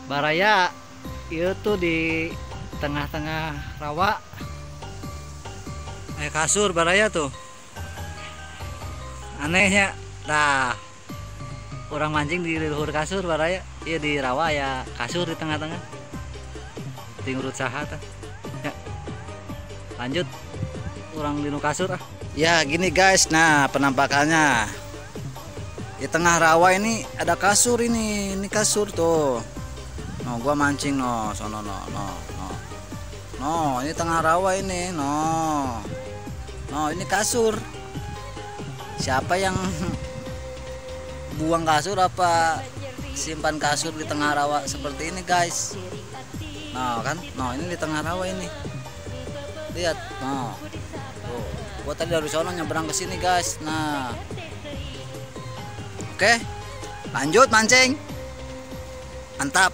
Baraya itu di tengah-tengah rawa. Kasur baraya tuh. Anehnya, nah orang mancing di luhur kasur baraya, iya di rawa ya kasur di tengah-tengah. Tingurut saha tah. Ya. Lanjut, orang di kasur ah. Ya gini guys, nah penampakannya di tengah rawa ini ada kasur ini kasur tuh. No, gua mancing no, sono no. No, ini tengah rawa ini, no. No, ini kasur. Siapa yang buang kasur apa simpan kasur di tengah rawa seperti ini, guys? Nah, kan? No, ini di tengah rawa ini. Lihat, no. Tuh, gua tadi dari sono nyebrang ke sini, guys. Nah. Oke. Lanjut mancing. Mantap.